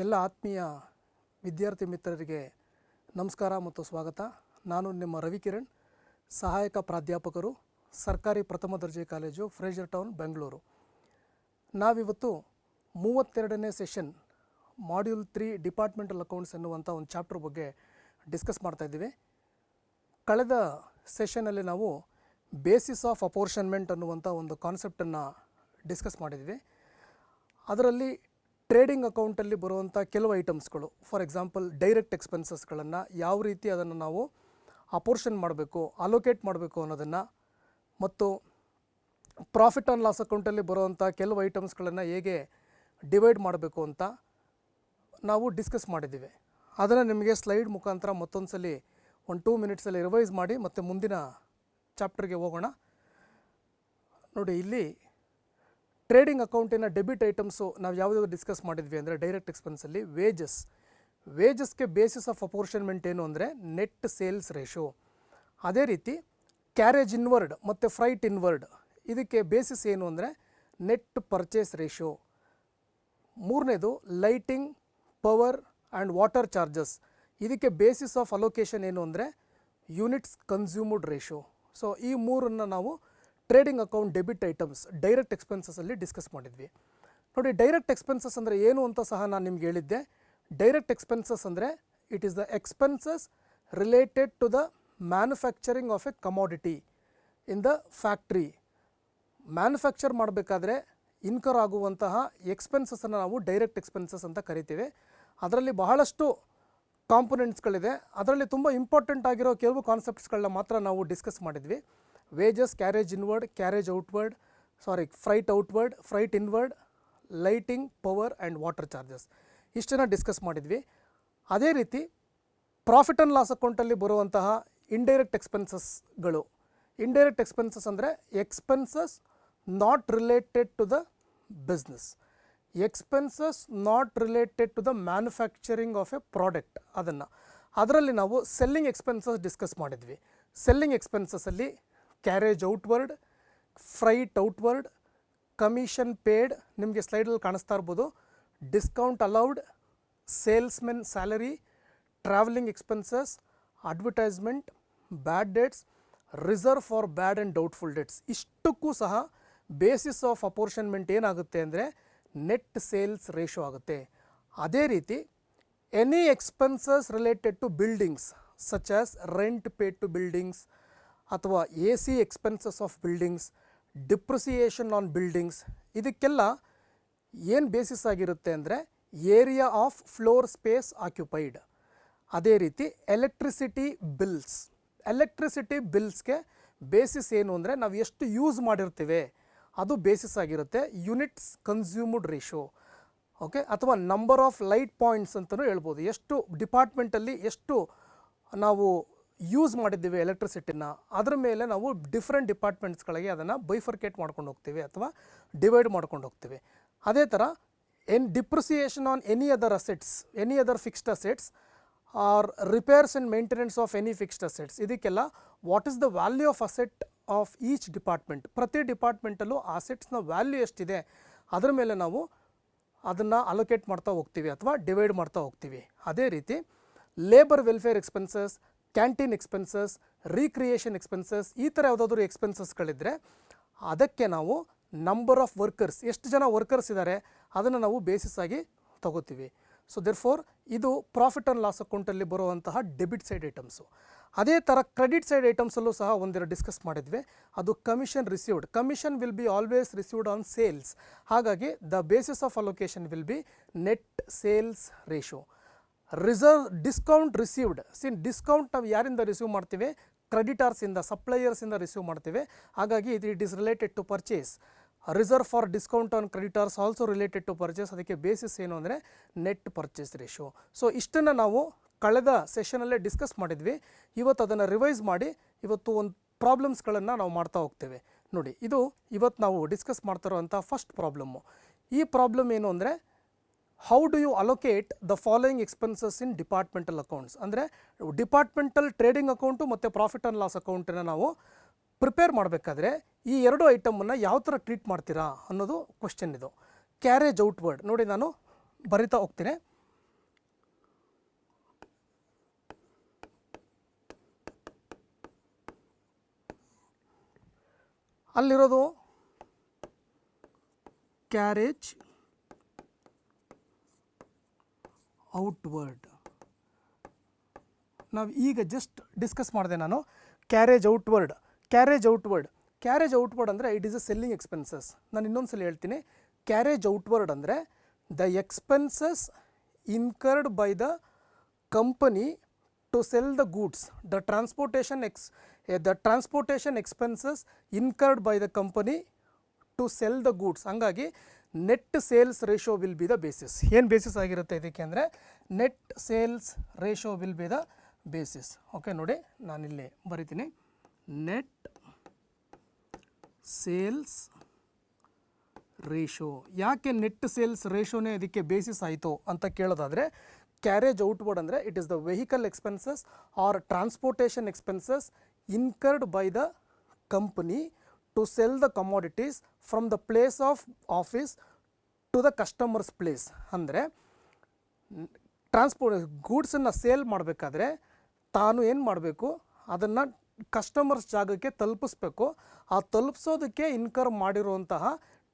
ಎಲ್ಲ ಆತ್ಮೀಯ ವಿದ್ಯಾರ್ಥಿ ಮಿತ್ರರಿಗೆ ನಮಸ್ಕಾರ ಮತ್ತು ಸ್ವಾಗತ. ನಾನು ನಿಮ್ಮ ರವಿಕಿರಣ್, ಸಹಾಯಕ ಪ್ರಾಧ್ಯಾಪಕರು, ಸರ್ಕಾರಿ ಪ್ರಥಮ ದರ್ಜೆ ಕಾಲೇಜು, ಫ್ರೇಜರ್ ಟೌನ್, ಬೆಂಗಳೂರು. ನಾವಿವತ್ತು 32ನೇ ಸೆಷನ್ ಮಾಡ್ಯೂಲ್ 3 ಡಿಪಾರ್ಟ್ಮೆಂಟಲ್ ಅಕೌಂಟ್ಸ್ ಎನ್ನುವಂಥ ಒಂದು ಚಾಪ್ಟರ್ ಬಗ್ಗೆ ಡಿಸ್ಕಸ್ ಮಾಡ್ತಾಯಿದ್ದೀವಿ. ಕಳೆದ ಸೆಷನಲ್ಲಿ ನಾವು ಬೇಸಿಸ್ ಆಫ್ ಅಪೋರ್ಷನ್ಮೆಂಟ್ ಅನ್ನುವಂಥ ಒಂದು ಕಾನ್ಸೆಪ್ಟನ್ನು ಡಿಸ್ಕಸ್ ಮಾಡಿದ್ವಿ. ಅದರಲ್ಲಿ ಟ್ರೇಡಿಂಗ್ ಅಕೌಂಟಲ್ಲಿ ಬರುವಂಥ ಕೆಲವು ಐಟಮ್ಸ್ಗಳು, ಫಾರ್ ಎಕ್ಸಾಂಪಲ್ ಡೈರೆಕ್ಟ್ ಎಕ್ಸ್ಪೆನ್ಸಸ್ಗಳನ್ನು ಯಾವ ರೀತಿ ಅದನ್ನು ನಾವು ಅಪೋರ್ಷನ್ ಮಾಡಬೇಕು, ಅಲೋಕೇಟ್ ಮಾಡಬೇಕು ಅನ್ನೋದನ್ನು, ಮತ್ತು ಪ್ರಾಫಿಟ್ ಆ್ಯಂಡ್ ಲಾಸ್ ಅಕೌಂಟಲ್ಲಿ ಬರುವಂಥ ಕೆಲವು ಐಟಮ್ಸ್ಗಳನ್ನು ಹೇಗೆ ಡಿವೈಡ್ ಮಾಡಬೇಕು ಅಂತ ನಾವು ಡಿಸ್ಕಸ್ ಮಾಡಿದ್ದೀವಿ. ಅದನ್ನು ನಿಮಗೆ ಸ್ಲೈಡ್ ಮುಖಾಂತರ ಮತ್ತೊಂದು ಸಲ 2 ಮಿನಿಟ್ಸಲ್ಲಿ ರಿವೈಸ್ ಮಾಡಿ ಮತ್ತು ಮುಂದಿನ ಚಾಪ್ಟರ್ಗೆ ಹೋಗೋಣ. ನೋಡಿ, ಇಲ್ಲಿ ಟ್ರೇಡಿಂಗ್ ಅಕೌಂಟಿನ ಡೆಬಿಟ್ ಐಟಮ್ಸು ನಾವು ಯಾವುದಾದ್ರು ಡಿಸ್ಕಸ್ ಮಾಡಿದ್ವಿ ಅಂದರೆ ಡೈರೆಕ್ಟ್ ಎಕ್ಸ್ಪೆನ್ಸಲ್ಲಿ ವೇಜಸ್ಗೆ ಬೇಸಿಸ್ ಆಫ್ ಅಪೋರ್ಷನ್ಮೆಂಟ್ ಏನು ಅಂದರೆ ನೆಟ್ ಸೇಲ್ಸ್ ರೇಷೋ. ಅದೇ ರೀತಿ ಕ್ಯಾರೇಜ್ ಇನ್ವರ್ಡ್ ಮತ್ತು ಫ್ರೈಟ್ ಇನ್ವರ್ಡ್, ಇದಕ್ಕೆ ಬೇಸಿಸ್ ಏನು ಅಂದರೆ ನೆಟ್ ಪರ್ಚೇಸ್ ರೇಷೋ. ಮೂರನೇದು lighting, power and water charges, ಇದಕ್ಕೆ ಬೇಸಿಸ್ ಆಫ್ ಅಲೋಕೇಶನ್ ಏನು ಅಂದರೆ ಯೂನಿಟ್ಸ್ ಕನ್ಸ್ಯೂಮ್ಡ್ ರೇಷೋ. ಸೊ ಈ ಮೂರನ್ನು ನಾವು trading account debit items direct ಎಕ್ಸ್ಪೆನ್ಸಸ್ಸಲ್ಲಿ ಡಿಸ್ಕಸ್ ಮಾಡಿದ್ವಿ. ನೋಡಿ, ಡೈರೆಕ್ಟ್ ಎಕ್ಸ್ಪೆನ್ಸಸ್ ಅಂದರೆ ಏನು ಅಂತ ಸಹ ನಾನು ನಿಮ್ಗೆ ಹೇಳಿದ್ದೆ. ಡೈರೆಕ್ಟ್ ಎಕ್ಸ್ಪೆನ್ಸಸ್ ಅಂದರೆ it is the expenses related to the manufacturing of a commodity in the factory. Manufacture ಮಾಡಬೇಕಾದ್ರೆ ಇನ್ಕರ್ ಆಗುವಂತಹ ಎಕ್ಸ್ಪೆನ್ಸಸ್ಸನ್ನು ನಾವು ಡೈರೆಕ್ಟ್ ಎಕ್ಸ್ಪೆನ್ಸಸ್ ಅಂತ ಕರಿತೀವಿ. ಅದರಲ್ಲಿ ಬಹಳಷ್ಟು ಕಾಂಪೊನೆಂಟ್ಸ್ಗಳಿದೆ. ಅದರಲ್ಲಿ ತುಂಬ ಇಂಪಾರ್ಟೆಂಟ್ ಆಗಿರೋ ಕೆಲವು ಕಾನ್ಸೆಪ್ಟ್ಸ್ಗಳನ್ನ ಮಾತ್ರ ನಾವು ಡಿಸ್ಕಸ್ ಮಾಡಿದ್ವಿ. Wages, carriage inward, carriage outward, freight outward, freight inward, lighting, power and water charges, ಇಷ್ಟನ್ನು ಡಿಸ್ಕಸ್ ಮಾಡಿದ್ವಿ. ಅದೇ ರೀತಿ ಪ್ರಾಫಿಟ್ ಆ್ಯಂಡ್ ಲಾಸ್ ಅಕೌಂಟಲ್ಲಿ ಬರುವಂತಹ ಇಂಡೈರೆಕ್ಟ್ ಎಕ್ಸ್ಪೆನ್ಸಸ್ಗಳು. ಇಂಡೈರೆಕ್ಟ್ ಎಕ್ಸ್ಪೆನ್ಸಸ್ ಅಂದರೆ expenses not related to the business, expenses not related to the manufacturing of a product. ಅದರಲ್ಲಿ ನಾವು ಸೆಲ್ಲಿಂಗ್ ಎಕ್ಸ್ಪೆನ್ಸಸ್ ಡಿಸ್ಕಸ್ ಮಾಡಿದ್ವಿ. ಸೆಲ್ಲಿಂಗ್ ಎಕ್ಸ್ಪೆನ್ಸಸ್ಸಲ್ಲಿ carriage outward, freight outward, commission paid, ನಿಮಗೆ ಸ್ಲೈಡಲ್ಲಿ ಕಾಣಿಸ್ತಾ ಇರ್ಬೋದು, discount allowed, salesmen salary, travelling expenses, advertisement, bad dates, reserve for bad and doubtful dates. ಇಷ್ಟಕ್ಕೂ ಸಹ ಬೇಸಿಸ್ ಆಫ್ ಅಪೋರ್ಷನ್ಮೆಂಟ್ ಏನಾಗುತ್ತೆ ಅಂದರೆ ನೆಟ್ ಸೇಲ್ಸ್ ರೇಷೋ ಆಗುತ್ತೆ. ಅದೇ ರೀತಿ any expenses related to buildings such as rent paid to buildings, ಅಥವಾ AC expenses of buildings, depreciation on buildings, ಇದಕ್ಕೆಲ್ಲ ಏನು ಬೇಸಿಸ್ ಆಗಿರುತ್ತೆ ಅಂದರೆ area of floor space occupied. ಅದೇ ರೀತಿ ಎಲೆಕ್ಟ್ರಿಸಿಟಿ ಬಿಲ್ಸ್ಗೆ ಬೇಸಿಸ್ ಏನು ಅಂದರೆ ನಾವು ಎಷ್ಟು ಯೂಸ್ ಮಾಡಿರ್ತೀವಿ ಅದು ಬೇಸಿಸ್ ಆಗಿರುತ್ತೆ. ಯೂನಿಟ್ಸ್ ಕನ್ಸ್ಯೂಮ್ಡ್ ರೇಷೋ, ಓಕೆ, ಅಥವಾ ನಂಬರ್ ಆಫ್ ಲೈಟ್ ಪಾಯಿಂಟ್ಸ್ ಅಂತಲೂ ಹೇಳ್ಬೋದು. ಎಷ್ಟು ಡಿಪಾರ್ಟ್ಮೆಂಟಲ್ಲಿ ಎಷ್ಟು ನಾವು ಯೂಸ್ ಮಾಡಿದ್ದೀವಿ ಎಲೆಕ್ಟ್ರಿಸಿಟಿನ, ಅದರ ಮೇಲೆ ನಾವು ಡಿಫ್ರೆಂಟ್ ಡಿಪಾರ್ಟ್ಮೆಂಟ್ಸ್ಗಳಿಗೆ ಅದನ್ನು ಬೈಫರ್ಕೇಟ್ ಮಾಡ್ಕೊಂಡು ಹೋಗ್ತೀವಿ ಅಥವಾ ಡಿವೈಡ್ ಮಾಡ್ಕೊಂಡು ಹೋಗ್ತೀವಿ. ಅದೇ ಥರ depreciation on any other fixed assets or repairs and maintenance of any fixed assets, ಇದಕ್ಕೆಲ್ಲ what is the value of asset of each department, ಪ್ರತಿ ಡಿಪಾರ್ಟ್ಮೆಂಟಲ್ಲೂ ಅಸೆಟ್ಸ್ನ ವ್ಯಾಲ್ಯೂ ಎಷ್ಟಿದೆ ಅದರ ಮೇಲೆ ನಾವು ಅದನ್ನು ಅಲೋಕೇಟ್ ಮಾಡ್ತಾ ಹೋಗ್ತೀವಿ ಅಥವಾ ಡಿವೈಡ್ ಮಾಡ್ತಾ ಹೋಗ್ತೀವಿ. ಅದೇ ರೀತಿ labour welfare expenses, canteen expenses, recreation expenses, ಈ ಥರ ಯಾವುದಾದ್ರೂ ಎಕ್ಸ್ಪೆನ್ಸಸ್ಗಳಿದ್ದರೆ ಅದಕ್ಕೆ ನಾವು ನಂಬರ್ ಆಫ್ ವರ್ಕರ್ಸ್, ಎಷ್ಟು ಜನ ವರ್ಕರ್ಸ್ ಇದ್ದಾರೆ ಅದನ್ನು ನಾವು ಬೇಸಿಸ್ ಆಗಿ ತಗೋತೀವಿ. ಸೊ ದೇರ್ಫೋರ್ ಇದು ಪ್ರಾಫಿಟ್ ಆ್ಯಂಡ್ ಲಾಸ್ ಅಕೌಂಟಲ್ಲಿ ಬರುವಂತಹ ಡೆಬಿಟ್ ಸೈಡ್ ಐಟಮ್ಸು. ಅದೇ ಥರ ಕ್ರೆಡಿಟ್ ಸೈಡ್ ಐಟಮ್ಸಲ್ಲೂ ಸಹ ಒಂದೆರಡು ಡಿಸ್ಕಸ್ ಮಾಡಿದ್ವಿ. ಅದು commission received. Commission will be always received on sales. ಹಾಗಾಗಿ the basis of allocation will be net sales ratio. Discount received, discount ನಾವು ಯಾರಿಂದ ರಿಸೀವ್ ಮಾಡ್ತೀವಿ? ಕ್ರೆಡಿಟರ್ಸಿಂದ, ಸಪ್ಲೈಯರ್ಸಿಂದ ರಿಸೀವ್ ಮಾಡ್ತೀವಿ. ಹಾಗಾಗಿ it is related to purchase. Reserve for discount on creditors also related to purchase. ಅದಕ್ಕೆ basis ಏನು ಅಂದರೆ ನೆಟ್ ಪರ್ಚೇಸ್ ರೇಷೋ. ಸೊ ಇಷ್ಟನ್ನು ನಾವು ಕಳೆದ ಸೆಷನಲ್ಲೇ ಡಿಸ್ಕಸ್ ಮಾಡಿದ್ವಿ. ಇವತ್ತು ಅದನ್ನು ರಿವೈಸ್ ಮಾಡಿ ಇವತ್ತು ಒಂದು ಪ್ರಾಬ್ಲಮ್ಸ್ಗಳನ್ನು ನಾವು ಮಾಡ್ತಾ ಹೋಗ್ತೇವೆ. ನೋಡಿ, ಇದು ಇವತ್ತು ನಾವು ಡಿಸ್ಕಸ್ ಮಾಡ್ತಾ ಇರೋವಂಥ ಫಸ್ಟ್ ಪ್ರಾಬ್ಲಮ್ಮು. ಈ ಪ್ರಾಬ್ಲಮ್ ಏನು ಅಂದರೆ how do you allocate the following expenses in departmental accounts. ಅಂದರೆ ಡಿಪಾರ್ಟ್ಮೆಂಟಲ್ ಟ್ರೇಡಿಂಗ್ ಅಕೌಂಟು ಮತ್ತು ಪ್ರಾಫಿಟ್ ಆ್ಯಂಡ್ ಲಾಸ್ ಅಕೌಂಟನ್ನು ನಾವು ಪ್ರಿಪೇರ್ ಮಾಡಬೇಕಾದ್ರೆ ಈ ಎರಡು ಐಟಮನ್ನು ಯಾವ ಥರ ಟ್ರೀಟ್ ಮಾಡ್ತೀರಾ ಅನ್ನೋದು ಕ್ವಶನ್ ಇದು. ಕ್ಯಾರೇಜ್ ಔಟ್ವರ್ಡ್ ನೋಡಿ, ನಾನು ಬರಿತಾ ಹೋಗ್ತೀನಿ. ಅಲ್ಲಿರೋದು ಕ್ಯಾರೇಜ್ ಔಟ್ವರ್ಡ್. ನಾವು ಈಗ ಜಸ್ಟ್ ಡಿಸ್ಕಸ್ ಮಾಡಿದೆ ನಾನು ಕ್ಯಾರೇಜ್ ಔಟ್ವರ್ಡ್. ಕ್ಯಾರೇಜ್ ಔಟ್ವರ್ಡ್ ಅಂದರೆ it is a selling expenses. ನಾನು ಇನ್ನೊಂದು ಸಲ ಹೇಳ್ತೀನಿ, ಕ್ಯಾರೇಜ್ ಔಟ್ವರ್ಡ್ ಅಂದರೆ the expenses incurred by the company to sell the goods, the transportation expenses incurred by the company to sell the goods. ಹಂಗಾಗಿ net sales ratio will be the basis. ಏನು basis ಆಗಿರುತ್ತೆ ಇದಕ್ಕೆ ಅಂದರೆ net sales ratio will be the basis. Okay, ನೋಡಿ ನಾನಿಲ್ಲಿ ಬರಿತೀನಿ, net sales ratio. ಯಾಕೆ net sales ರೇಷೋನೇ ಇದಕ್ಕೆ ಬೇಸಿಸ್ ಆಯಿತು ಅಂತ ಕೇಳೋದಾದರೆ, ಕ್ಯಾರೇಜ್ ಔಟ್ವರ್ಡ್ ಅಂದರೆ it is the vehicle expenses or transportation expenses incurred by the company to sell the commodities from the place of office to the customer's place. ಅಂದರೆ ಗೂಡ್ಸನ್ನು sale ಮಾಡಬೇಕಾದ್ರೆ ತಾನು ಏನು ಮಾಡಬೇಕು, ಅದನ್ನು ಕಸ್ಟಮರ್ಸ್ ಜಾಗಕ್ಕೆ ತಲುಪಿಸ್ಬೇಕು. ಆ ತಲುಪಿಸೋದಕ್ಕೆ ಇನ್ಕರ್ ಮಾಡಿರುವಂತಹ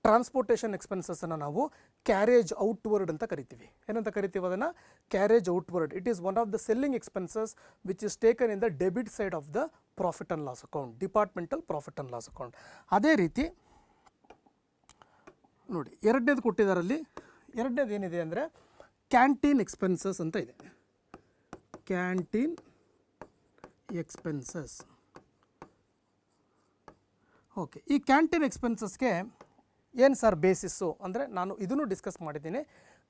ಟ್ರಾನ್ಸ್ಪೋರ್ಟೇಷನ್ ಎಕ್ಸ್ಪೆನ್ಸಸ್ಸನ್ನು ನಾವು ಕ್ಯಾರೇಜ್ ಔಟ್ವರ್ಡ್ ಅಂತ ಕರಿತೀವಿ. ಏನಂತ ಕರಿತೀವಿ ಅದನ್ನು? Carriage outward. It is one of the selling expenses which is taken in the debit side of the profit and loss account, departmental profit and loss account. ಅದೇ ರೀತಿ ನೋಡಿ, ಎರಡನೇದು ಕೊಟ್ಟಿದ್ದಾರಲ್ಲಿ, ಎರಡನೇದು ಏನಿದೆ ಅಂದರೆ ಕ್ಯಾಂಟೀನ್ ಎಕ್ಸ್ಪೆನ್ಸಸ್ ಅಂತ ಇದೆ. Canteen expenses. ಓಕೆ, ಈ ಕ್ಯಾಂಟೀನ್ ಎಕ್ಸ್ಪೆನ್ಸಸ್ಗೆ ಏನು ಸರ್ ಬೇಸಿಸ್ಸು ಅಂದರೆ, ನಾನು ಇದನ್ನು ಡಿಸ್ಕಸ್ ಮಾಡಿದ್ದೀನಿ.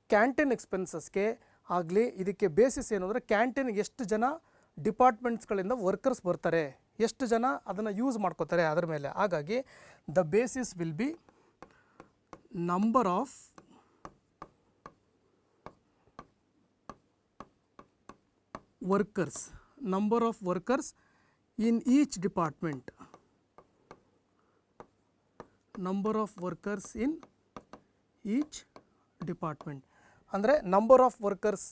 ಕ್ಯಾಂಟೀನ್ ಎಕ್ಸ್ಪೆನ್ಸಸ್ಗೆ ಆಗಲಿ ಇದಕ್ಕೆ ಬೇಸಿಸ್ ಏನು ಅಂದರೆ, ಕ್ಯಾಂಟೀನ್ಗೆ ಎಷ್ಟು ಜನ ಡಿಪಾರ್ಟ್ಮೆಂಟ್ಸ್ಗಳಿಂದ ವರ್ಕರ್ಸ್ ಬರ್ತಾರೆ, ಎಷ್ಟು ಜನ ಅದನ್ನು ಯೂಸ್ ಮಾಡ್ಕೋತಾರೆ ಅದರ ಮೇಲೆ. ಹಾಗಾಗಿ the basis will B number of workers, number of workers in each department, number of workers in each department. ಅಂದರೆ ನಂಬರ್ ಆಫ್ ವರ್ಕರ್ಸ್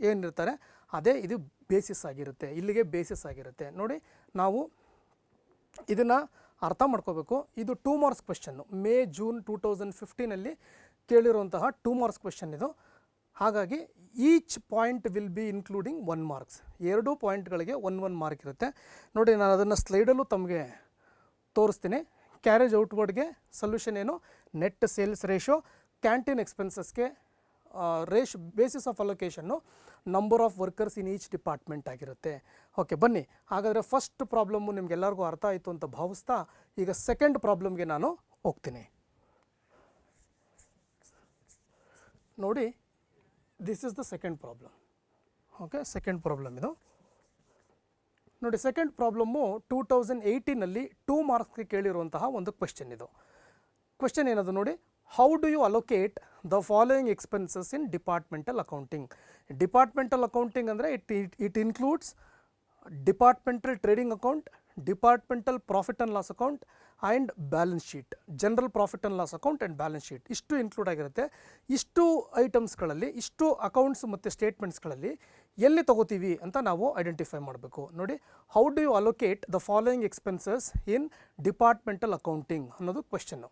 ಏನಿರ್ತಾರೆ ಅದೇ ಇದು ಬೇಸಿಸ್ ಆಗಿರುತ್ತೆ, ಇಲ್ಲಿಗೆ ಬೇಸಿಸ್ ಆಗಿರುತ್ತೆ. ನೋಡಿ, ನಾವು ಇದನ್ನು ಅರ್ಥ ಮಾಡ್ಕೋಬೇಕು. ಇದು 2 ಮಾರ್ಕ್ಸ್ ಕ್ವೆಶ್ಚನ್ನು, ಮೇ ಜೂನ್ 2015 ಕೇಳಿರುವಂತಹ 2 ಮಾರ್ಕ್ಸ್ ಕ್ವೆಶ್ಚನ್ ಇದು. ಹಾಗಾಗಿ each point will be including 1 marks. 2 ಪಾಯಿಂಟ್ಗಳಿಗೆ 1 ಮಾರ್ಕ್ ಇರುತ್ತೆ. ನೋಡಿ, ನಾನು ಅದನ್ನು ಸ್ಲೈಡಲ್ಲೂ ತಮಗೆ ತೋರಿಸ್ತೀನಿ. ಕ್ಯಾರೇಜ್ ಔಟ್ವರ್ಡ್ಗೆ ಸೊಲ್ಯೂಷನ್ ಏನು? Net sales ratio. ಕ್ಯಾಂಟೀನ್ ಎಕ್ಸ್ಪೆನ್ಸಸ್ಗೆ basis of allocation number of workers in each department ಆಗಿರುತ್ತೆ. ಓಕೆ, ಬನ್ನಿ ಹಾಗಾದರೆ ಫಸ್ಟ್ ಪ್ರಾಬ್ಲಮ್ಮು ನಿಮಗೆಲ್ಲರಿಗೂ ಅರ್ಥ ಆಯಿತು ಅಂತ ಭಾವಿಸ್ತಾ ಈಗ ಸೆಕೆಂಡ್ ಪ್ರಾಬ್ಲಮ್ಗೆ ನಾನು ಹೋಗ್ತೀನಿ. ನೋಡಿ, this is the second problem. Okay, second problem ಇದು. ನೋಡಿ, ಸೆಕೆಂಡ್ ಪ್ರಾಬ್ಲಮ್ಮು 2018 2 ಮಾರ್ಕ್ಸ್ಗೆ ಕೇಳಿರುವಂತಹ ಒಂದು ಕ್ವೆಶ್ಚನ್ ಇದು. ಕ್ವೆಶ್ಚನ್ ಏನದು ನೋಡಿ, how do you allocate the following expenses in departmental accounting. Departmental accounting ಅಂದರೆ it includes departmental trading account, departmental profit and loss account and balance sheet, general profit and loss account and balance sheet. ಇಷ್ಟು include ಆಗಿರುತ್ತೆ. ಇಷ್ಟು ಐಟಮ್ಸ್ಗಳಲ್ಲಿ, ಇಷ್ಟು accounts ಮತ್ತು ಸ್ಟೇಟ್ಮೆಂಟ್ಸ್ಗಳಲ್ಲಿ ಎಲ್ಲಿ ತೊಗೋತೀವಿ ಅಂತ ನಾವು ಐಡೆಂಟಿಫೈ ಮಾಡಬೇಕು. ನೋಡಿ, how do you allocate the following expenses in departmental accounting ಅನ್ನೋದು ಕ್ವೆಶ್ಚನ್ನು.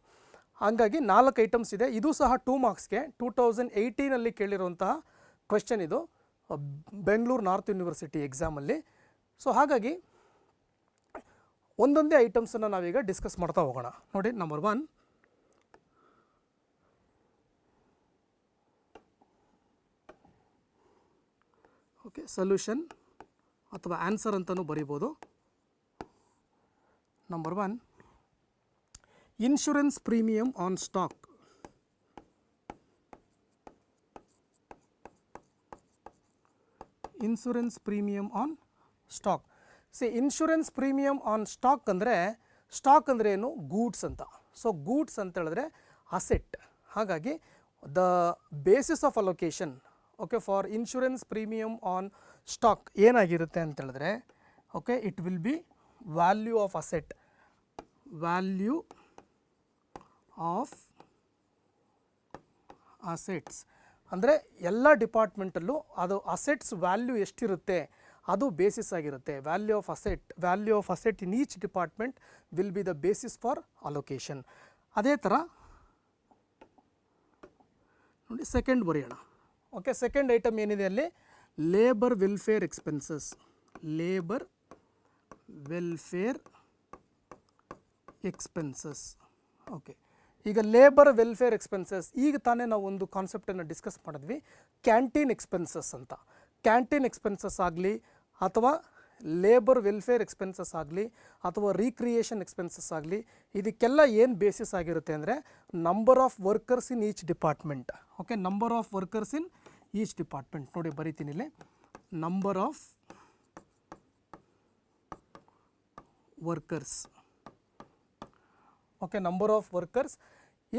ಹಾಗಾಗಿ 4 ಐಟಮ್ಸ್ ಇದೆ. ಇದು ಸಹ 2 ಮಾರ್ಕ್ಸ್ಗೆ 2018 ಕೇಳಿರುವಂತಹ ಕ್ವೆಶ್ಚನ್ ಇದು, ಬೆಂಗಳೂರು ನಾರ್ತ್ ಯೂನಿವರ್ಸಿಟಿ ಎಕ್ಸಾಮಲ್ಲಿ. ಸೊ ಹಾಗಾಗಿ ಒಂದೊಂದೇ ಐಟಮ್ಸನ್ನು ನಾವೀಗ ಡಿಸ್ಕಸ್ ಮಾಡ್ತಾ ಹೋಗೋಣ. ನೋಡಿ, ನಂಬರ್ 1, ಓಕೆ, ಸೊಲ್ಯೂಷನ್ ಅಥವಾ ಆನ್ಸರ್ ಅಂತಲೂ ಬರೀಬೋದು. Number 1, insurance premium on stock. Insurance premium on stock. Insurance premium on stock ಅಂದರೆ ಏನು? ಗೂಡ್ಸ್ ಅಂತ. ಸೊ ಗೂಡ್ಸ್ ಅಂತ ಹೇಳಿದ್ರೆ ಅಸೆಟ್. ಹಾಗಾಗಿ the basis of allocation, okay, for insurance premium on stock ಏನಾಗಿರುತ್ತೆ ಅಂತ ಹೇಳಿದ್ರೆ, okay, it will be value of asset, value of assets. ಅಂದರೆ ಎಲ್ಲ ಡಿಪಾರ್ಟ್ಮೆಂಟಲ್ಲೂ ಅದು ಅಸೆಟ್ಸ್ ವ್ಯಾಲ್ಯೂ ಎಷ್ಟಿರುತ್ತೆ ಅದು ಬೇಸಿಸ್ ಆಗಿರುತ್ತೆ. Value of asset in each department will be the basis for allocation. ಅದೇ ಥರ ನೋಡಿ ಸೆಕೆಂಡ್ ಬರೆಯೋಣ. ಓಕೆ, ಸೆಕೆಂಡ್ ಐಟಮ್ ಏನಿದೆ ಅಲ್ಲಿ, labour welfare expenses. Labour welfare expenses. Okay, ಈಗ ಲೇಬರ್ ವೆಲ್ಫೇರ್ ಎಕ್ಸ್ಪೆನ್ಸಸ್, ಈಗ ತಾನೇ ನಾವು ಒಂದು ಕಾನ್ಸೆಪ್ಟನ್ನು ಡಿಸ್ಕಸ್ ಮಾಡಿದ್ವಿ, ಕ್ಯಾಂಟೀನ್ ಎಕ್ಸ್ಪೆನ್ಸಸ್ ಅಂತ. ಕ್ಯಾಂಟೀನ್ ಎಕ್ಸ್ಪೆನ್ಸಸ್ ಆಗಲಿ ಅಥವಾ ಲೇಬರ್ ವೆಲ್ಫೇರ್ ಎಕ್ಸ್ಪೆನ್ಸಸ್ ಆಗಲಿ ಅಥವಾ ರೀಕ್ರಿಯೇಷನ್ ಎಕ್ಸ್ಪೆನ್ಸಸ್ ಆಗಲಿ, ಇದಕ್ಕೆಲ್ಲ ಏನು ಬೇಸಿಸ್ ಆಗಿರುತ್ತೆ ಅಂದರೆ number of workers in each department. Okay, number of workers in each department. ನೋಡಿ ಬರಿತೀನಿ ಇಲ್ಲಿ, number of workers. Okay, number of workers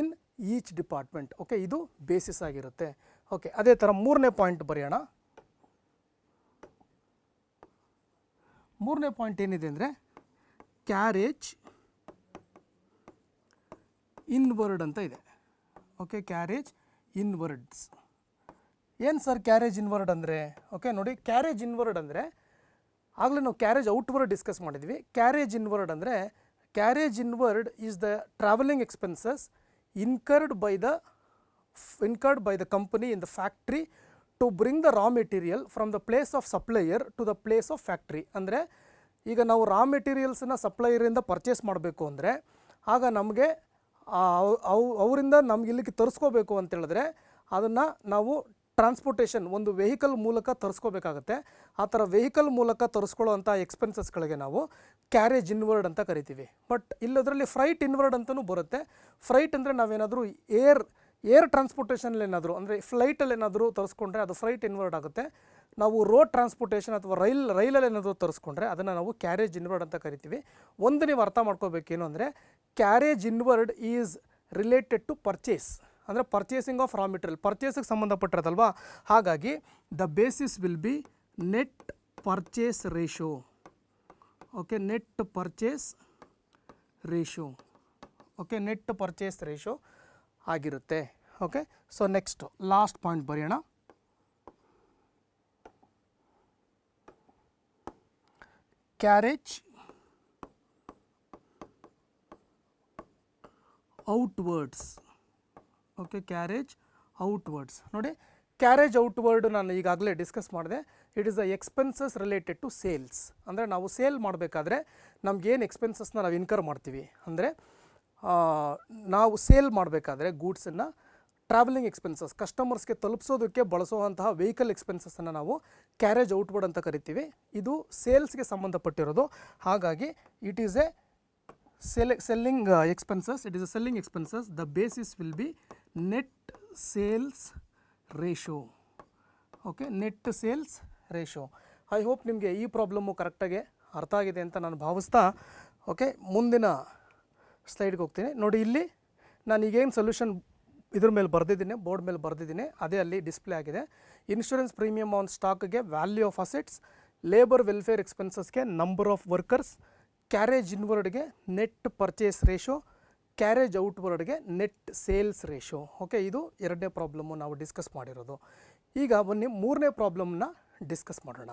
in each department. Okay, ಇದು ಬೇಸಿಸ್ ಆಗಿರುತ್ತೆ. ಓಕೆ, ಅದೇ ಥರ ಮೂರನೇ ಪಾಯಿಂಟ್ ಬರೆಯೋಣ. ಮೂರನೇ ಪಾಯಿಂಟ್ ಏನಿದೆ ಅಂದರೆ ಕ್ಯಾರೇಜ್ ಇನ್ವರ್ಡ್ ಅಂತ ಇದೆ. Okay, carriage inwards. ಏನು ಸರ್ ಕ್ಯಾರೇಜ್ ಇನ್ವರ್ಡ್ ಅಂದರೆ? ಓಕೆ ನೋಡಿ, ಕ್ಯಾರೇಜ್ ಇನ್ವರ್ಡ್ ಅಂದರೆ ಆಗಲೇ ನಾವು ಕ್ಯಾರೇಜ್ ಔಟ್ವರ್ಡ್ ಡಿಸ್ಕಸ್ ಮಾಡಿದ್ವಿ. ಕ್ಯಾರೇಜ್ ಇನ್ವರ್ಡ್ ಅಂದರೆ, carriage inward is the travelling expenses incurred by the company in the factory to bring the raw material from the place of supplier to the place of factory. ಅಂದರೆ ಈಗ ನಾವು ರಾ ಮೆಟೀರಿಯಲ್ಸನ್ನು ಸಪ್ಲೈಯರಿಂದ purchase ಮಾಡಬೇಕು ಅಂದರೆ ಆಗ ನಮಗೆ ಅವರಿಂದ ನಮ್ಗೆ ಇಲ್ಲಿಗೆ ತರಿಸ್ಕೋಬೇಕು ಅಂತೇಳಿದ್ರೆ ಅದನ್ನು ನಾವು ಟ್ರಾನ್ಸ್ಪೋರ್ಟೇಷನ್ ಒಂದು ವೆಹಿಕಲ್ ಮೂಲಕ ತರಿಸ್ಕೋಬೇಕಾಗತ್ತೆ. ಆ ಥರ ವೆಹಿಕಲ್ ಮೂಲಕ ತರಿಸ್ಕೊಳ್ಳೋ ಅಂಥ ಎಕ್ಸ್ಪೆನ್ಸಸ್ಗಳಿಗೆ ನಾವು ಕ್ಯಾರೇಜ್ ಇನ್ವರ್ಡ್ ಅಂತ ಕರಿತೀವಿ. ಬಟ್ ಇಲ್ಲದರಲ್ಲಿ ಫ್ರೈಟ್ ಇನ್ವರ್ಡ್ ಅಂತಲೂ ಬರುತ್ತೆ. ಫ್ರೈಟ್ ಅಂದರೆ ನಾವೇನಾದರೂ ಏರ್ ಟ್ರಾನ್ಸ್ಪೋರ್ಟೇಷನಲ್ಲಿ ಏನಾದರೂ ಅಂದರೆ ಫ್ಲೈಟಲ್ಲಿ ಏನಾದರೂ ತರಿಸ್ಕೊಂಡ್ರೆ ಅದು ಫ್ರೈಟ್ ಇನ್ವರ್ಡ್ ಆಗುತ್ತೆ. ನಾವು ರೋಡ್ ಟ್ರಾನ್ಸ್ಪೋರ್ಟೇಷನ್ ಅಥವಾ ರೈಲಲ್ಲಿ ಏನಾದರೂ ತರಿಸ್ಕೊಂಡ್ರೆ ಅದನ್ನು ನಾವು ಕ್ಯಾರೇಜ್ ಇನ್ವರ್ಡ್ ಅಂತ ಕರಿತೀವಿ. ಒಂದು ನೀವು ಅರ್ಥ ಮಾಡ್ಕೋಬೇಕೇನು ಅಂದರೆ carriage inward is related to purchase, ಅಂದರೆ ಪರ್ಚೇಸಿಂಗ್ ಆಫ್ ರಾ ಮೆಟೀರಿಯಲ್, ಪರ್ಚೇಸಿಗೆ ಸಂಬಂಧಪಟ್ಟಿರೋದಲ್ವಾ. ಹಾಗಾಗಿ the basis will be net purchase ratio. Okay, net purchase ratio. Okay, net purchase ratio ಆಗಿರುತ್ತೆ. Okay, so next last point ಬರೆಯೋಣ. Carriage outwards. Okay, carriage outwards. ನೋಡಿ, carriage outward ನಾನು ಈಗಾಗಲೇ discuss ಮಾಡಿದೆ. It is the expenses related to sales. ಅಂದರೆ ನಾವು sale ಮಾಡಬೇಕಾದ್ರೆ ನಮಗೇನು ಎಕ್ಸ್ಪೆನ್ಸಸ್ನ ನಾವು ಇನ್ಕರ್ ಮಾಡ್ತೀವಿ ಅಂದರೆ ನಾವು ಸೇಲ್ ಮಾಡಬೇಕಾದ್ರೆ ಗೂಡ್ಸನ್ನು ಟ್ರಾವೆಲಿಂಗ್ ಎಕ್ಸ್ಪೆನ್ಸಸ್, ಕಸ್ಟಮರ್ಸ್ಗೆ ತಲುಪಿಸೋದಕ್ಕೆ ಬಳಸುವಂತಹ ವೆಹಿಕಲ್ ಎಕ್ಸ್ಪೆನ್ಸಸ್ಸನ್ನು ನಾವು ಕ್ಯಾರೇಜ್ ಔಟ್ವರ್ಡ್ ಅಂತ ಕರಿತೀವಿ. ಇದು ಸೇಲ್ಸ್ಗೆ ಸಂಬಂಧಪಟ್ಟಿರೋದು. ಹಾಗಾಗಿ it is A selling expenses. It is a selling expenses. The basis will be net sales ratio. Okay, net sales ratio. I hope ನಿಮಗೆ ಈ ಪ್ರಾಬ್ಲಮ್ಮು ಕರೆಕ್ಟಾಗಿ ಅರ್ಥ ಆಗಿದೆ ಅಂತ ನಾನು ಭಾವಿಸ್ತಾ ಓಕೆ ಮುಂದಿನ ಸ್ಲೈಡ್ಗೆ ಹೋಗ್ತೀನಿ. ನೋಡಿ, ಇಲ್ಲಿ ನಾನು ಈಗೇನು ಸೊಲ್ಯೂಷನ್ ಇದ್ರ ಮೇಲೆ ಬರೆದಿದ್ದೀನಿ, ಬೋರ್ಡ್ ಮೇಲೆ ಬರೆದಿದ್ದೀನಿ, ಅದೇ ಅಲ್ಲಿ ಡಿಸ್ಪ್ಲೇ ಆಗಿದೆ. ಇನ್ಶೂರೆನ್ಸ್ ಪ್ರೀಮಿಯಮ್ ಆನ್ ಸ್ಟಾಕ್ಗೆ value of assets, labour welfare ಎಕ್ಸ್ಪೆನ್ಸಸ್ಗೆ ನಂಬರ್ ಆಫ್ ವರ್ಕರ್ಸ್, ಕ್ಯಾರೇಜ್ ಇನ್ವರ್ಡ್ಗೆ ನೆಟ್ ಪರ್ಚೇಸ್ ರೇಷೋ, ಕ್ಯಾರೇಜ್ ಔಟ್ವರ್ಡ್ಗೆ ನೆಟ್ ಸೇಲ್ಸ್ ರೇಷೋ. ಓಕೆ, ಇದು ಎರಡನೇ ಪ್ರಾಬ್ಲಮ್ಮು ನಾವು ಡಿಸ್ಕಸ್ ಮಾಡಿರೋದು. ಈಗ ಬನ್ನಿ ಮೂರನೇ ಪ್ರಾಬ್ಲಮ್ನ ಡಿಸ್ಕಸ್ ಮಾಡೋಣ.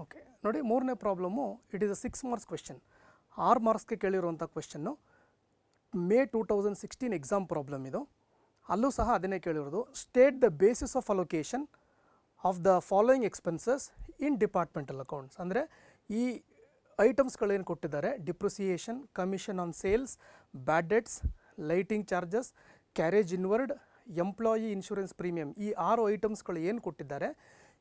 ಓಕೆ ನೋಡಿ, ಮೂರನೇ problem it is a 6 marks question. 6 ಮಾರ್ಕ್ಸ್ಗೆ ಕೇಳಿರುವಂಥ ಕ್ವೆಶ್ಚನ್ನು. ಮೇ 2016 ಎಕ್ಸಾಮ್ ಪ್ರಾಬ್ಲಮ್ ಇದು. ಅಲ್ಲೂ ಸಹ ಅದನ್ನೇ ಕೇಳಿರೋದು. State the basis of allocation of the following expenses in departmental accounts. ಅಂದರೆ ಈ ಐಟಮ್ಸ್ಗಳೇನು ಕೊಟ್ಟಿದ್ದಾರೆ, depreciation, commission on sales, bad debts, lighting charges, carriage inward, employee insurance premium, ಈ 6 ಐಟಮ್ಸ್ಗಳು ಏನು ಕೊಟ್ಟಿದ್ದಾರೆ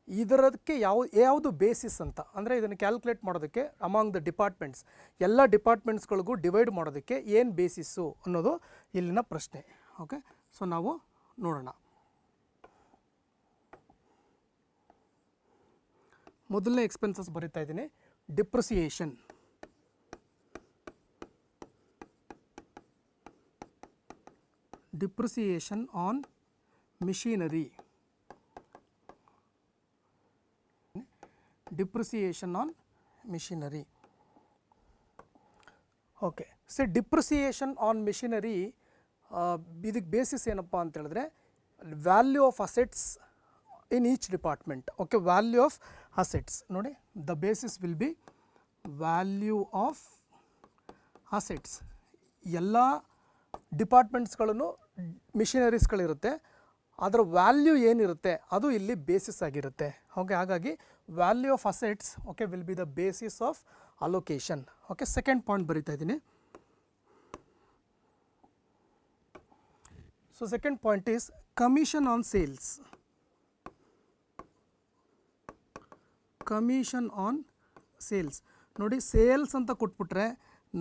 ಇದರದಕ್ಕೆ ಯಾವುದು ಬೇಸಿಸ್ ಅಂತ, ಅಂದರೆ ಇದನ್ನು ಕ್ಯಾಲ್ಕುಲೇಟ್ ಮಾಡೋದಕ್ಕೆ ಅಮಾಂಗ್ ದ ಡಿಪಾರ್ಟ್ಮೆಂಟ್ಸ್, ಎಲ್ಲ ಡಿಪಾರ್ಟ್ಮೆಂಟ್ಸ್ಗಳಿಗೂ ಡಿವೈಡ್ ಮಾಡೋದಕ್ಕೆ ಏನು ಬೇಸಿಸ್ಸು ಅನ್ನೋದು ಇಲ್ಲಿನ ಪ್ರಶ್ನೆ. ಓಕೆ, ಸೊ ನಾವು ನೋಡೋಣ. ಮೊದಲನೇ ಎಕ್ಸ್ಪೆನ್ಸಸ್ ಬರೀತಾ ಇದ್ದೀನಿ. Depreciation. Depreciation on machinery. Depreciation on machinery. Okay, so depreciation on machinery ಇದಕ್ಕೆ ಬೇಸಿಸ್ ಏನಪ್ಪ ಅಂತ ಹೇಳಿದ್ರೆ value of assets in each department. Okay, value of assets ನೋಡಿ, the basis will be value of assets. ಎಲ್ಲ ಡಿಪಾರ್ಟ್ಮೆಂಟ್ಸ್ಗಳನ್ನು ಮಿಷನರೀಸ್ಗಳಿರುತ್ತೆ, ಅದರ value ಏನಿರುತ್ತೆ ಅದು ಇಲ್ಲಿ ಬೇಸಿಸ್ ಆಗಿರುತ್ತೆ. ಓಕೆ, ಹಾಗಾಗಿ value of assets okay will be the basis of allocation. Okay, second point ಬರೀತಾ ಇದ್ದೀನಿ. So second point is commission on sales. Commission on sales ನೋಡಿ, ಸೇಲ್ಸ್ ಅಂತ ಕೊಟ್ಬಿಟ್ರೆ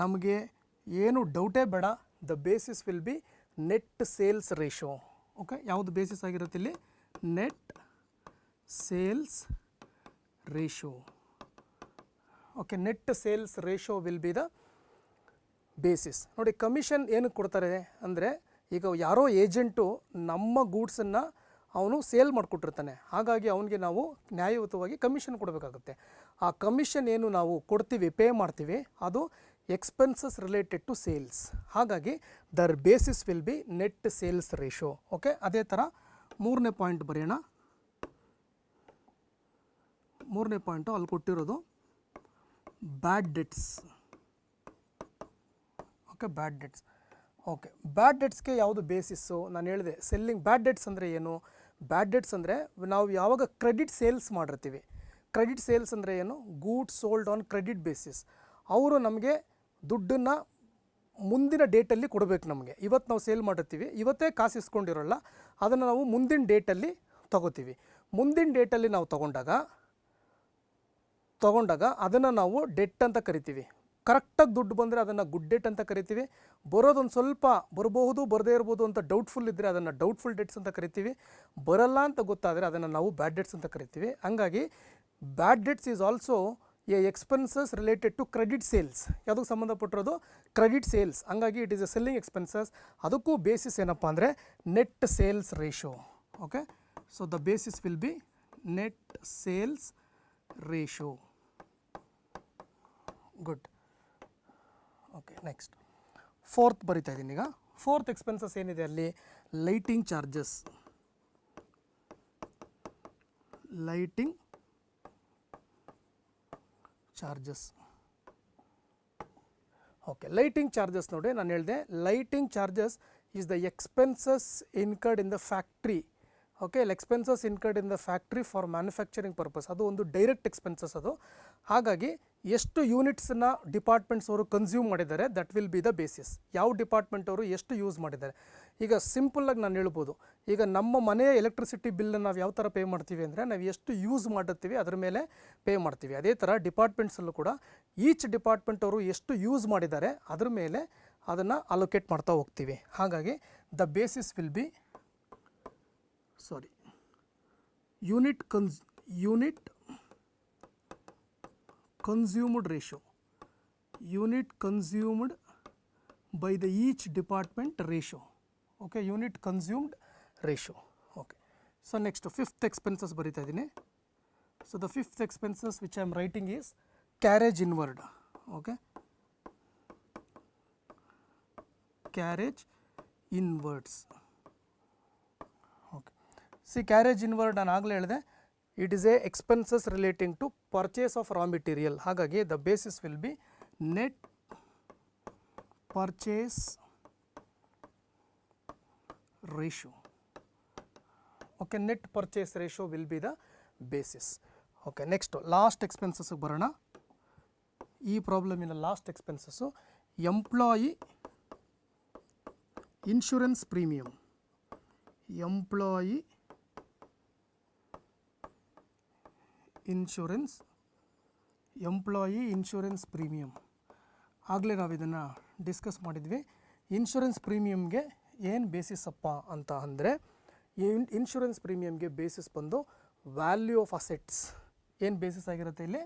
ನಮಗೆ ಏನು ಡೌಟೇ ಬೇಡ, the basis will be net sales ratio. Okay, ಯಾವುದು basis ಆಗಿರುತ್ತೆ ಇಲ್ಲಿ? Net sales ratio. Okay, net sales ratio will be the basis. ನೋಡಿ, ಕಮಿಷನ್ ಏನಕ್ಕೆ ಕೊಡ್ತಾರೆ ಅಂದರೆ, ಈಗ ಯಾರೋ ಏಜೆಂಟು ನಮ್ಮ ಗೂಡ್ಸನ್ನು ಅವನು ಸೇಲ್ ಮಾಡಿಕೊಟ್ಟಿರ್ತಾನೆ, ಹಾಗಾಗಿ ಅವನಿಗೆ ನಾವು ನ್ಯಾಯಯುತವಾಗಿ ಕಮಿಷನ್ ಕೊಡಬೇಕಾಗುತ್ತೆ. ಆ ಕಮಿಷನ್ ಏನು ನಾವು ಕೊಡ್ತೀವಿ, ಪೇ ಮಾಡ್ತೀವಿ, ಅದು ಎಕ್ಸ್ಪೆನ್ಸಸ್ ರಿಲೇಟೆಡ್ ಟು ಸೇಲ್ಸ್. ಹಾಗಾಗಿ their basis will be net sales ratio. Okay, ಅದೇ ಥರ ಮೂರನೇ ಪಾಯಿಂಟ್ ಬರೆಯೋಣ. ಮೂರನೇ ಪಾಯಿಂಟು ಅಲ್ಲಿ ಕೊಟ್ಟಿರೋದು bad debts. Okay, bad debts. Okay, bad ಡೆಟ್ಸ್ಗೆ ಯಾವುದು ಬೇಸಿಸ್ಸು? ನಾನು ಹೇಳಿದೆ ಸೆಲ್ಲಿಂಗ್. ಬ್ಯಾಡ್ ಡೆಟ್ಸ್ ಅಂದರೆ ಏನು? ಬ್ಯಾಡ್ ಡೆಟ್ಸ್ ಅಂದರೆ ನಾವು ಯಾವಾಗ ಕ್ರೆಡಿಟ್ ಸೇಲ್ಸ್ ಮಾಡಿರ್ತೀವಿ. ಕ್ರೆಡಿಟ್ ಸೇಲ್ಸ್ ಅಂದರೆ ಏನು? Goods sold on credit basis. ಅವರು ನಮಗೆ ದುಡ್ಡನ್ನು ಮುಂದಿನ ಡೇಟಲ್ಲಿ ಕೊಡಬೇಕು. ನಮಗೆ ಇವತ್ತು ನಾವು ಸೇಲ್ ಮಾಡಿರ್ತೀವಿ, ಇವತ್ತೇ ಕಾಸು ಇಸ್ಕೊಂಡಿರೋಲ್ಲ, ಅದನ್ನು ನಾವು ಮುಂದಿನ ಡೇಟಲ್ಲಿ ತೊಗೋತೀವಿ. ಮುಂದಿನ ಡೇಟಲ್ಲಿ ನಾವು ತೊಗೊಂಡಾಗ ಅದನ್ನು ನಾವು ಡೆಟ್ ಅಂತ ಕರಿತೀವಿ. ಕರೆಕ್ಟಾಗಿ ದುಡ್ಡು ಬಂದರೆ ಅದನ್ನು ಗುಡ್ ಡೆಟ್ ಅಂತ ಕರಿತೀವಿ. ಬರೋದೊಂದು ಸ್ವಲ್ಪ ಬರಬಹುದು, ಬರದೇ ಇರ್ಬೋದು ಅಂತ ಡೌಟ್ಫುಲ್ ಇದ್ದರೆ ಅದನ್ನು ಡೌಟ್ಫುಲ್ ಡೆಟ್ಸ್ ಅಂತ ಕರಿತೀವಿ. ಬರಲ್ಲ ಅಂತ ಗೊತ್ತಾದರೆ ಅದನ್ನು ನಾವು ಬ್ಯಾಡ್ ಡೆಟ್ಸ್ ಅಂತ ಕರಿತೀವಿ. ಹಂಗಾಗಿ bad debts is also a expenses related to credit sales. ಯಾವುದಕ್ಕೆ ಸಂಬಂಧಪಟ್ಟಿರೋದು? Credit sales. ಹಂಗಾಗಿ it is a selling expenses. ಅದಕ್ಕೂ ಬೇಸಿಸ್ ಏನಪ್ಪ ಅಂದರೆ net sales ratio. Okay, so the basis will be net sales ratio. Good. Okay, next fourth ಬರಿತಾ ಇದ್ದೀನಿ ಈಗ. Fourth expenses ಏನಿದೆ ಅಲ್ಲಿ? Lighting charges. Lighting charges. Okay, lighting charges ನೋಡಿ, ನಾನು ಹೇಳಿದೆ lighting charges is the expenses incurred in the factory. Okay, expenses incurred in the factory for manufacturing purpose. ಅದು ಒಂದು ಡೈರೆಕ್ಟ್ ಎಕ್ಸ್ಪೆನ್ಸಸ್ ಅದು. ಹಾಗಾಗಿ ಎಷ್ಟು ಯೂನಿಟ್ಸನ್ನು ಡಿಪಾರ್ಟ್ಮೆಂಟ್ಸ್ ಅವರು ಕನ್ಸ್ಯೂಮ್ ಮಾಡಿದ್ದಾರೆ, that will be the basis. ಯಾವ ಡಿಪಾರ್ಟ್ಮೆಂಟ್ ಅವರು ಎಷ್ಟು ಯೂಸ್ ಮಾಡಿದ್ದಾರೆ. ಈಗ ಸಿಂಪಲ್ಲಾಗಿ ನಾನು ಹೇಳ್ಬೋದು, ಈಗ ನಮ್ಮ ಮನೆಯ ಎಲೆಕ್ಟ್ರಿಸಿಟಿ ಬಿಲ್ಲನ್ನು ನಾವು ಯಾವ ಥರ ಪೇ ಮಾಡ್ತೀವಿ ಅಂದರೆ, ನಾವು ಎಷ್ಟು ಯೂಸ್ ಮಾಡಿರ್ತೀವಿ ಅದರ ಮೇಲೆ ಪೇ ಮಾಡ್ತೀವಿ. ಅದೇ ಥರ ಡಿಪಾರ್ಟ್ಮೆಂಟ್ಸಲ್ಲೂ ಕೂಡ ಈಚ್ ಡಿಪಾರ್ಟ್ಮೆಂಟ್ ಅವರು ಎಷ್ಟು ಯೂಸ್ ಮಾಡಿದ್ದಾರೆ ಅದ್ರ ಮೇಲೆ ಅದನ್ನು ಅಲೋಕೇಟ್ ಮಾಡ್ತಾ ಹೋಗ್ತೀವಿ. ಹಾಗಾಗಿ the basis will B unit consumed ratio. Unit consumed by the each department ratio. Okay, unit consumed ratio. Okay, so next fifth expenses ಬರೀತಾ ಇದ್ದೀನಿ. So the fifth expenses which I am writing is carriage inward. Okay, carriage inwards. Okay, see carriage inward ನಾನು ಆಗಲೇ ಹೇಳಿದೆ, it is a expenses relating to purchase of raw material. ಹಾಗಾಗಿ the basis will be net purchase ratio. Okay, net purchase ratio will be the basis. Okay, next last expenses ಬರೋಣ. ಈ ಪ್ರಾಬ್ಲಮಿನ last expenses employee insurance premium. Employee insurance premium. ಆಗಲೇ ನಾವು ಇದನ್ನು discuss ಮಾಡಿದ್ವಿ. Insurance ಪ್ರೀಮಿಯಮ್ಗೆ ಏನು basis ಅಪ್ಪ ಅಂತ ಅಂದರೆ, ಇನ್ಶೂರೆನ್ಸ್ ಪ್ರೀಮಿಯಮ್ಗೆ ಬೇಸಿಸ್ ಬಂದು ವ್ಯಾಲ್ಯೂ ಆಫ್ ಅಸೆಟ್ಸ್. ಏನು ಬೇಸಿಸ್ ಆಗಿರುತ್ತೆ ಇಲ್ಲಿ?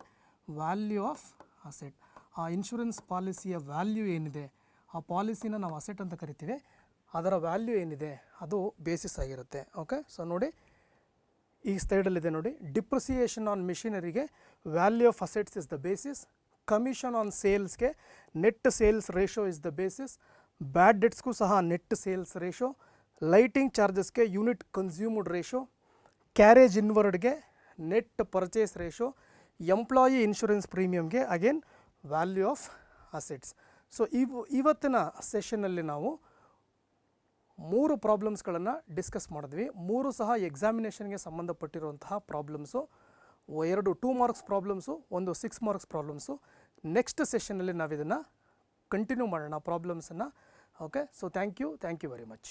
Value of asset. ಆ ಇನ್ಶೂರೆನ್ಸ್ ಪಾಲಿಸಿಯ ವ್ಯಾಲ್ಯೂ ಏನಿದೆ, ಆ ಪಾಲಿಸಿನ ನಾವು ಅಸೆಟ್ ಅಂತ ಕರಿತೀವಿ, ಅದರ ವ್ಯಾಲ್ಯೂ ಏನಿದೆ ಅದು ಬೇಸಿಸ್ ಆಗಿರುತ್ತೆ. ಓಕೆ, ಸೊ ನೋಡಿ ಈ ಸ್ಲೈಡಲ್ಲಿದೆ ನೋಡಿ, ಡಿಪ್ರಿಸಿಯೇಷನ್ ಆನ್ ಮಿಷಿನರಿಗೆ value of assets is the basis. Commission on ಸೇಲ್ಸ್ಗೆ net sales ratio is the basis. Bad ಡೆಟ್ಸ್ಗೂ ಸಹ ನೆಟ್ ಸೇಲ್ಸ್ ರೇಷೋ. ಲೈಟಿಂಗ್ ಚಾರ್ಜಸ್ಗೆ ಯೂನಿಟ್ ಕನ್ಸ್ಯೂಮ್ಡ್ ರೇಷೋ. ಕ್ಯಾರೇಜ್ ಇನ್ವರ್ಡ್ಗೆ, net purchase ratio, employee insurance ಪ್ರೀಮಿಯಮ್ಗೆ, again value of assets. So ಇವತ್ತಿನ ಸೆಷನ್ನಲ್ಲಿ ನಾವು 3 ಪ್ರಾಬ್ಲಮ್ಸ್ಗಳನ್ನು ಡಿಸ್ಕಸ್ ಮಾಡಿದ್ವಿ. 3 ಸಹ ಎಕ್ಸಾಮಿನೇಷನ್ಗೆ ಸಂಬಂಧಪಟ್ಟಿರುವಂತಹ problems. 2 2 marks problems, 1 6 marks problems. Next ಸೆಷನ್ನಲ್ಲಿ ನಾವು ಇದನ್ನು ಕಂಟಿನ್ಯೂ ಮಾಡೋಣ ಪ್ರಾಬ್ಲಮ್ಸನ್ನು. Okay, so thank you very much.